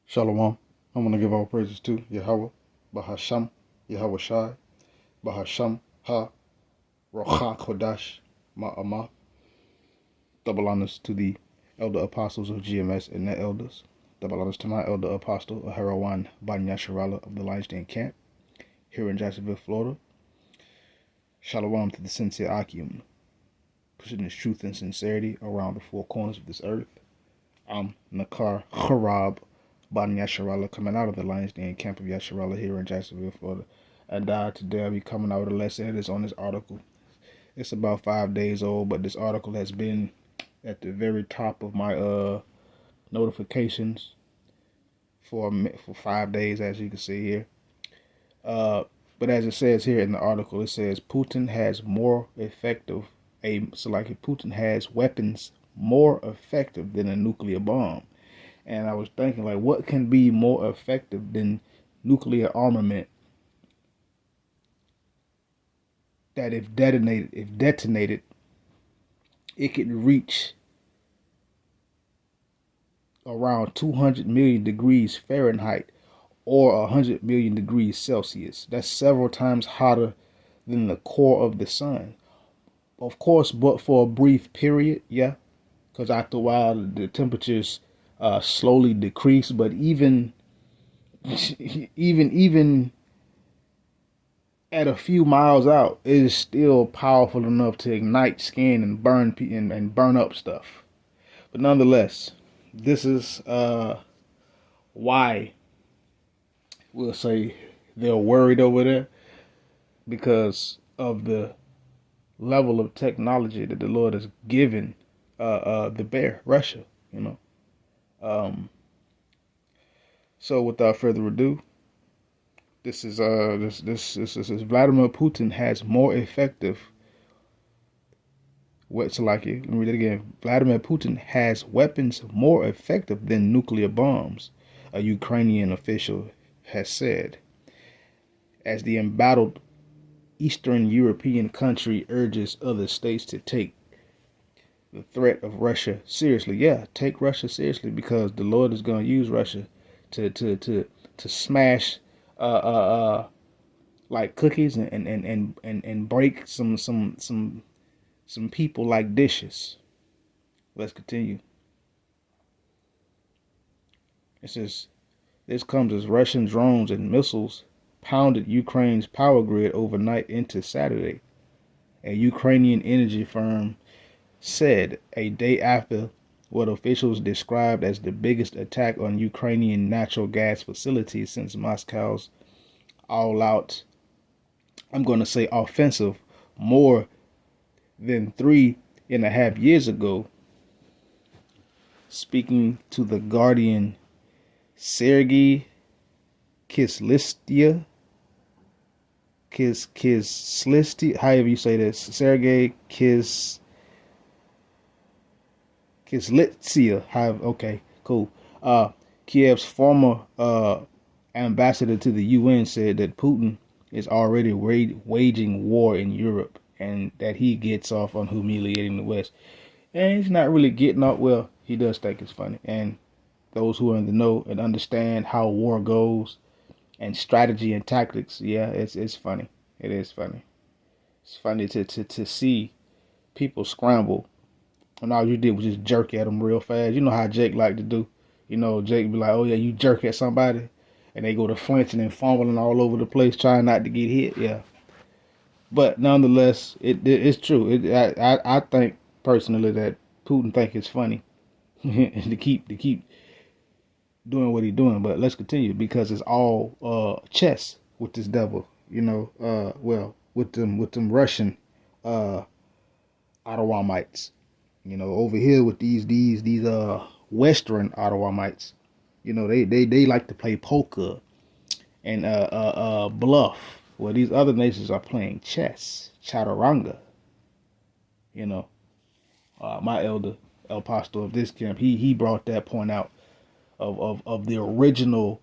Shalom. I want to give all praises to Yahweh, Bahasham, Yahweh Shai, Bahasham, Ha, Rocha Kodash, Ma'amah. Double honors to the elder apostles of GMS and their elders. Double honors to my elder apostle, Aharawan Ban Yasharala of the Lions Den Camp, here in Jacksonville, Florida. Shalom to the sincere Akim, pushing his truth and sincerity around the four corners of this earth. I'm Nakar Harab Ban Yasharala, coming out of the Lions Den Camp of Yasharala here in Jacksonville, Florida. And today I'll be coming out with a lesson. It is on this article. It's about 5 days old, but this article has been at the very top of my notifications for 5 days, as you can see here. But as it says here in the article, it says Putin has Putin has weapons more effective than a nuclear bomb. And I was thinking, like, what can be more effective than nuclear armament that if detonated, it could reach around 200 million degrees Fahrenheit or 100 million degrees Celsius. That's several times hotter than the core of the sun. Of course, but for a brief period, yeah, because after a while the temperatures slowly decrease. But even at a few miles out, it is still powerful enough to ignite skin and burn up stuff. But nonetheless, this is why we'll say they're worried over there, because of the level of technology that the Lord has given the bear, Russia, So without further ado, this is Vladimir Putin has more effective. Let me read it again. Vladimir Putin has weapons more effective than nuclear bombs, a Ukrainian official has said, as the embattled Eastern European country urges other states to take the threat of Russia seriously. Yeah, take Russia seriously, because the Lord is going to use Russia to smash like cookies and break some people like dishes. Let's continue. It says this comes as Russian drones and missiles pounded Ukraine's power grid overnight into Saturday. A Ukrainian energy firm said a day after what officials described as the biggest attack on Ukrainian natural gas facilities since Moscow's all-out, I'm going to say offensive, more than 3.5 years ago. Speaking to The Guardian, Sergei Kislytsia, however you say this, Sergei Kislytsia, okay, cool. Kiev's former ambassador to the UN said that Putin is already waging war in Europe, and that he gets off on humiliating the West. And he's not really getting off. Well, he does think it's funny. And those who are in the know and understand how war goes and strategy and tactics, yeah, it's funny. It is funny. It's funny to see people scramble, and all you did was just jerk at them real fast. You know how Jake like to do. Jake be like, oh yeah, you jerk at somebody, and they go to flinching and fumbling all over the place trying not to get hit. Yeah. But nonetheless, it's true. I think personally that Putin think it's funny to keep doing what he's doing. But let's continue, because it's all chess with this devil. With them Russian Ottawamites. Over here with these Western Ottawamites. They like to play poker and bluff. Well, these other nations are playing chess, chaturanga. My elder, El Pastor of this camp, he brought that point out of the original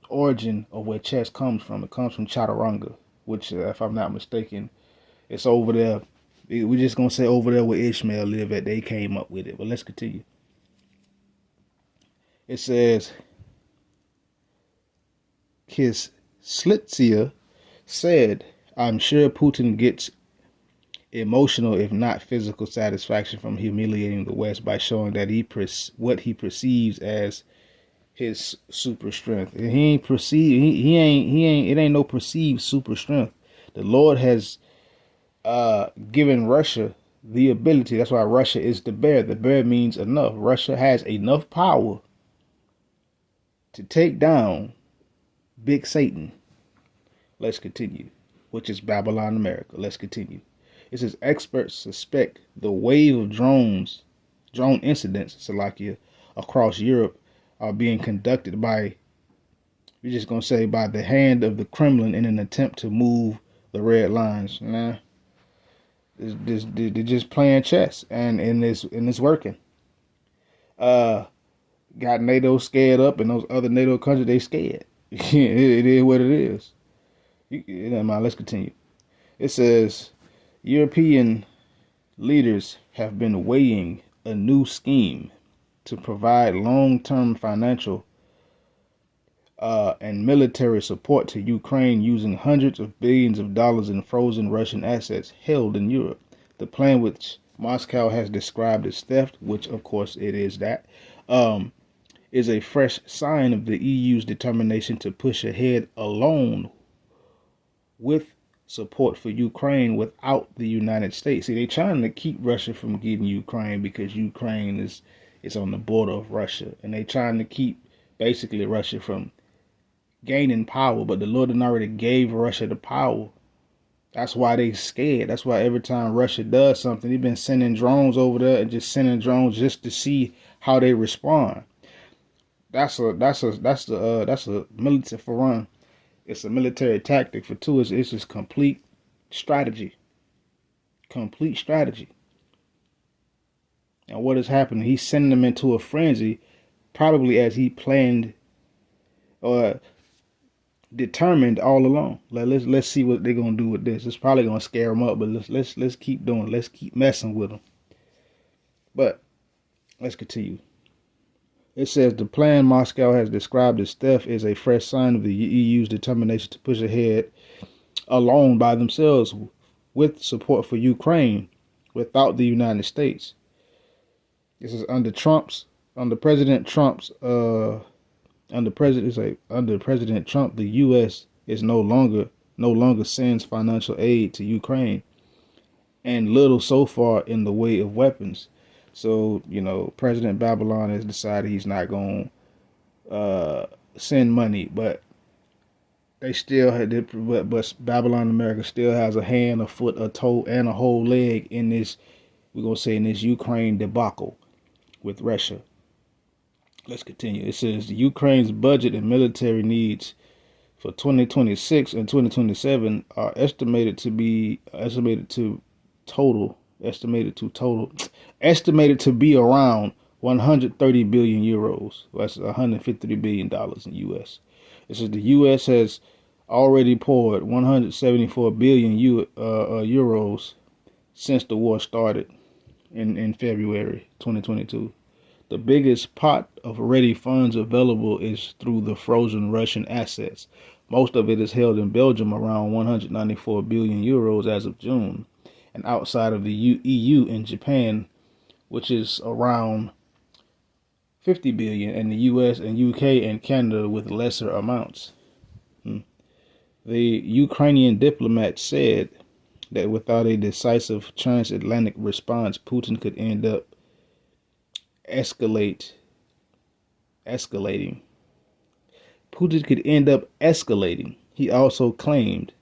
origin of where chess comes from. It comes from chaturanga, which, if I'm not mistaken, it's over there. We're just gonna say over there where Ishmael lived at. They came up with it. But let's continue. It says his Slitsia said, "I'm sure Putin gets emotional, if not physical, satisfaction from humiliating the West by showing that what he perceives as his super strength. And he ain't perceive. He ain't. It ain't no perceived super strength. The Lord has given Russia the ability. That's why Russia is the bear. The bear means enough. Russia has enough power to take down Big Satan. Let's continue, which is Babylon, America. Let's continue. It says experts suspect the wave of drone incidents, Salakia, across Europe are being conducted by, we're just gonna say, by the hand of the Kremlin in an attempt to move the red lines. Nah, they're just playing chess, and it's working. Got NATO scared up, and those other NATO countries, they scared. It is what it is. Never mind. Let's continue. It says European leaders have been weighing a new scheme to provide long-term financial and military support to Ukraine using hundreds of billions of dollars in frozen Russian assets held in Europe. The plan, which Moscow has described as theft, which of course it is that, is a fresh sign of the EU's determination to push ahead alone with support for Ukraine without the United States. See, they're trying to keep Russia from getting Ukraine because Ukraine is on the border of Russia, and they're trying to keep basically Russia from gaining power. But the Lord had already gave Russia the power. That's why they scared. That's why every time Russia does something, they've been sending drones over there and just sending drones just to see how they respond. That's a military for one. It's a military tactic. For two, it's just complete strategy. Complete strategy. And what is happening? He's sending them into a frenzy, probably as he planned or determined all along. Let's see what they're gonna do with this. It's probably gonna scare them up, but let's keep doing it. Let's keep messing with them. But let's continue. It says the plan Moscow has described as theft is a fresh sign of the EU's determination to push ahead alone by themselves with support for Ukraine without the United States. This is under President Trump, the U.S. is no longer sends financial aid to Ukraine, and little so far in the way of weapons. So, President Babylon has decided he's not going to send money, but they still but Babylon America still has a hand, a foot, a toe, and a whole leg in this, we're going to say, in this Ukraine debacle with Russia. Let's continue. It says Ukraine's budget and military needs for 2026 and 2027 are estimated to be around 130 billion euros. That's 153 billion dollars in US. It says the US has already poured 174 billion euros since the war started in February 2022. The biggest pot of ready funds available is through the frozen Russian assets. Most of it is held in Belgium, around 194 billion euros as of June, and outside of the EU in Japan, which is around 50 billion, and the US and UK and Canada with lesser amounts. The Ukrainian diplomat said that without a decisive transatlantic response, Putin could end up escalating. Putin could end up escalating. He also claimed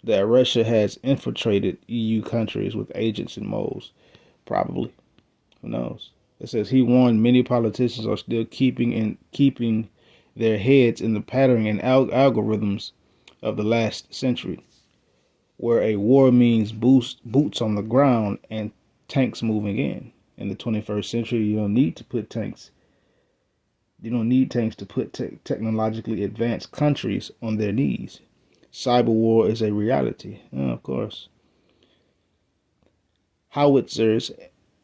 that Russia has infiltrated EU countries with agents and moles. Probably. Who knows? It says he warned many politicians are still keeping their heads in the pattern and algorithms of the last century, where a war means boots on the ground and tanks moving in. In the 21st century, you don't need to put tanks. You don't need tanks to put technologically advanced countries on their knees. Cyber war is a reality. Of course. Howitzers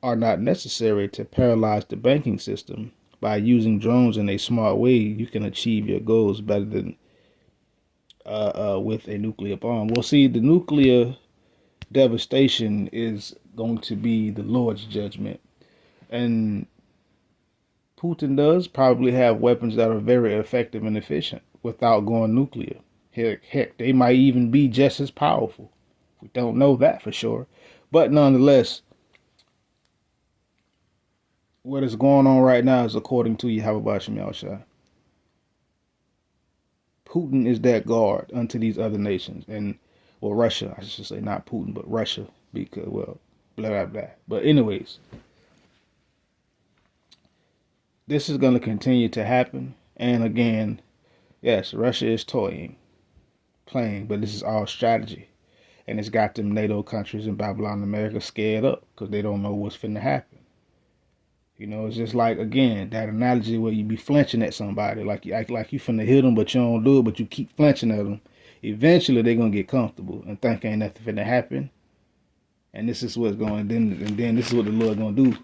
are not necessary to paralyze the banking system, by using drones in a smart way, you can achieve your goals better than with a nuclear bomb. Well, see, the nuclear devastation is going to be the Lord's judgment. And Putin does probably have weapons that are very effective and efficient without going nuclear. Heck, they might even be just as powerful. We don't know that for sure. But nonetheless, what is going on right now is according to Yahweh Shem Yahushua. Putin is that guard unto these other nations. And, well, Russia, I should say, not Putin, but Russia, because, well, blah, blah, blah. But anyways, this is going to continue to happen. And again, yes, Russia is playing, but this is all strategy. And it's got them NATO countries in Babylon, America scared up because they don't know what's finna happen. You know, it's just like, again, that analogy where you be flinching at somebody, like you act like you finna hit them, but you don't do it, but you keep flinching at them. Eventually, they're going to get comfortable and think ain't nothing finna happen. And this is what's going, and then this is what the Lord going to do.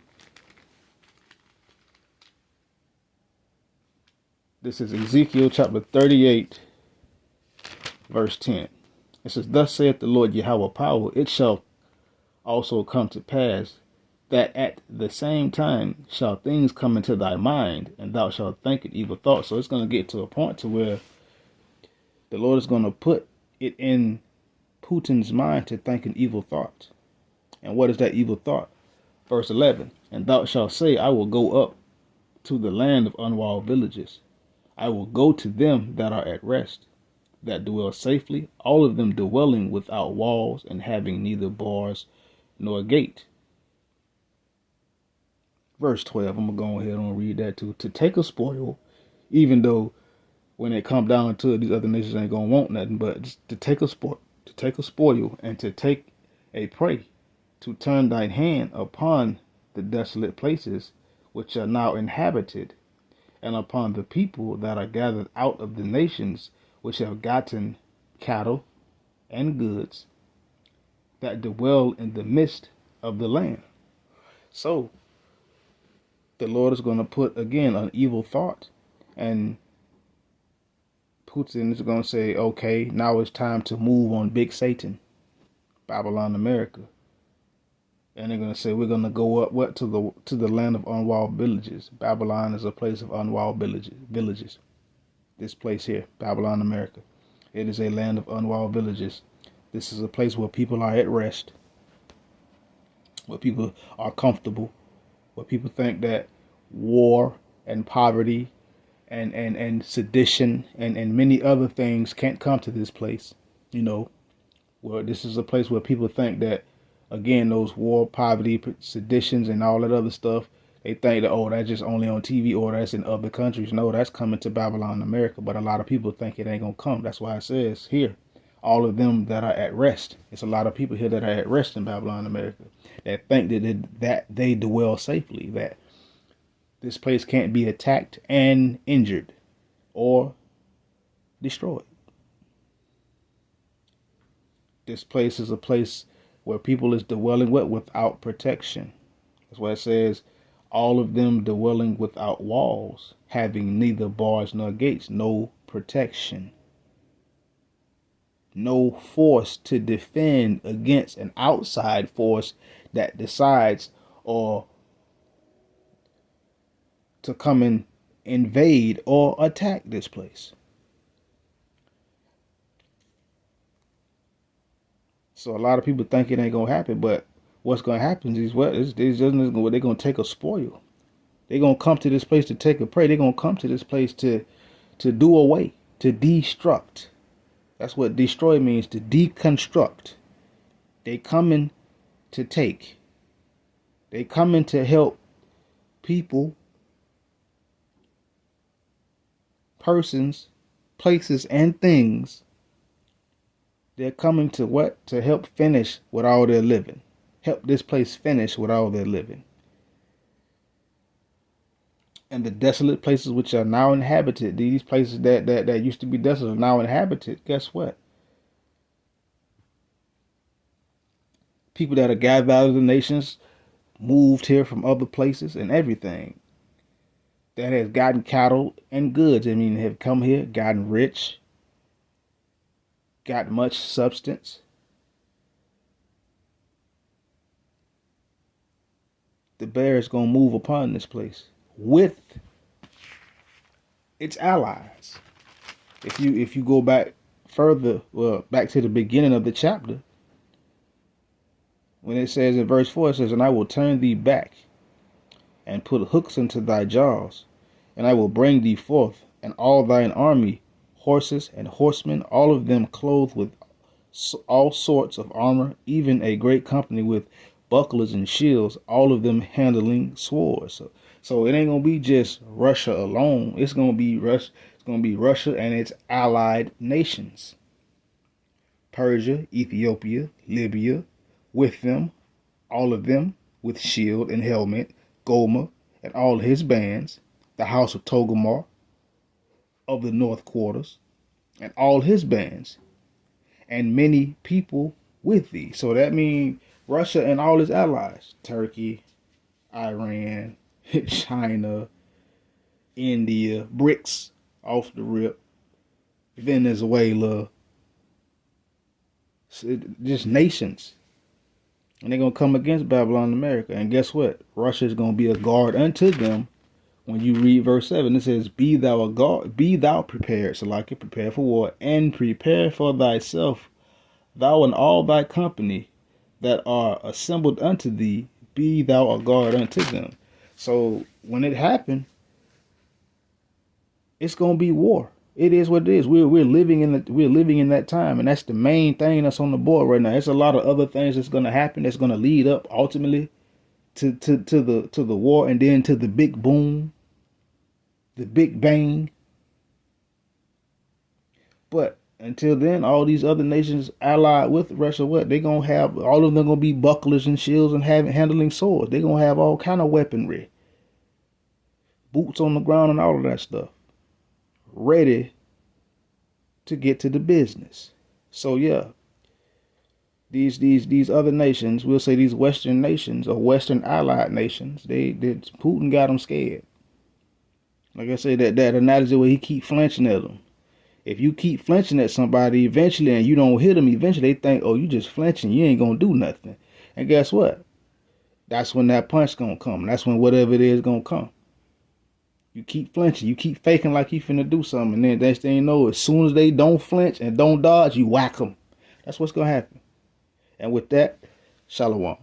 This is Ezekiel chapter 38, verse 10. It says, "Thus saith the Lord Yahweh power, it shall also come to pass that at the same time shall things come into thy mind, and thou shalt think it evil thoughts." So it's going to get to a point to where the Lord is going to put it in Putin's mind to think an evil thought. And what is that evil thought? Verse 11, "And thou shalt say, I will go up to the land of unwalled villages. I will go to them that are at rest, that dwell safely, all of them dwelling without walls and having neither bars nor gate." Verse 12, I'm going to go ahead and read that too. "To take a spoil, even though when it come down to it, these other nations ain't going to want nothing, but just to take a spoil and to take a prey, to turn thine hand upon the desolate places which are now inhabited, and upon the people that are gathered out of the nations which have gotten cattle and goods, that dwell in the midst of the land." So the Lord is going to put, again, an evil thought. And Putin is going to say, okay, now it's time to move on Big Satan, Babylon, America. And they're going to say, we're going to go up to the land of unwalled villages. Babylon is a place of unwalled villages. This place here, Babylon, America. It is a land of unwalled villages. This is a place where people are at rest, where people are comfortable, where people think that war and poverty and sedition and many other things can't come to this place. You know, where this is a place where people think that, again, those war, poverty, seditions, and all that other stuff, they think that, oh, that's just only on TV or that's in other countries. No, that's coming to Babylon, America. But a lot of people think it ain't going to come. That's why it says here, all of them that are at rest. It's a lot of people here that are at rest in Babylon, America, that think that they dwell safely, that this place can't be attacked and injured or destroyed. This place is a place where people is dwelling without protection. That's why it says, all of them dwelling without walls, having neither bars nor gates, no protection, no force to defend against an outside force that decides or to come and invade or attack this place. So a lot of people think it ain't gonna happen, but what's gonna happen is they're gonna take a spoil. They're gonna come to this place to take a prey. They're gonna come to this place to do away, to destruct. That's what destroy means, to deconstruct. They coming to take. They coming to help people, persons, places, and things. They're coming to what? To help finish with all their living. Help this place finish with all their living. And the desolate places which are now inhabited, these places that used to be desolate are now inhabited. Guess what? People that are gathered out of the nations moved here from other places and everything. that has gotten cattle and goods. I mean, have come here, gotten rich, got much substance. The bear is going to move upon this place with its allies. If you go back further, well, back to the beginning of the chapter, when it says in verse 4, it says, "And I will turn thee back, and put hooks into thy jaws, and I will bring thee forth, and all thine army, horses and horsemen, all of them clothed with all sorts of armor, even a great company with bucklers and shields, all of them handling swords." So it ain't gonna be just Russia alone. It's gonna be Russia and its allied nations. Persia, Ethiopia, Libya, with them, all of them with shield and helmet, Gomer and all his bands, the house of Togomar of the north quarters, and all his bands, and many people with thee. So that means Russia and all his allies, Turkey, Iran, China, India, BRICS off the rip, Venezuela, just nations. And they're going to come against Babylon America. And guess what? Russia is going to be a guard unto them. When you read verse 7, it says, "Be thou a guard, be thou prepared," so like it, prepare for war, "and prepare for thyself, thou and all thy company that are assembled unto thee, be thou a guard unto them." So when it happened, it's going to be war. It is what it is. We're living in that time, and that's the main thing that's on the board right now. There's a lot of other things that's going to happen that's going to lead up ultimately to the war, and then to the big boom, the big bang. But until then, all these other nations allied with Russia, what they gonna have? All of them gonna be bucklers and shields and handling swords. They gonna have all kind of weaponry, boots on the ground, and all of that stuff, ready to get to the business. So yeah, these other nations, we'll say these Western nations or Western allied nations, Putin got them scared. Like I said, that analogy where he keep flinching at them. If you keep flinching at somebody eventually and you don't hit them, eventually they think, oh, you just flinching, you ain't gonna do nothing. And guess what? That's when that punch gonna come. That's when whatever it is gonna come. You keep flinching, you keep faking like you finna do something, and then next thing you know, as soon as they don't flinch and don't dodge, you whack them. That's what's gonna happen. And with that, shalom.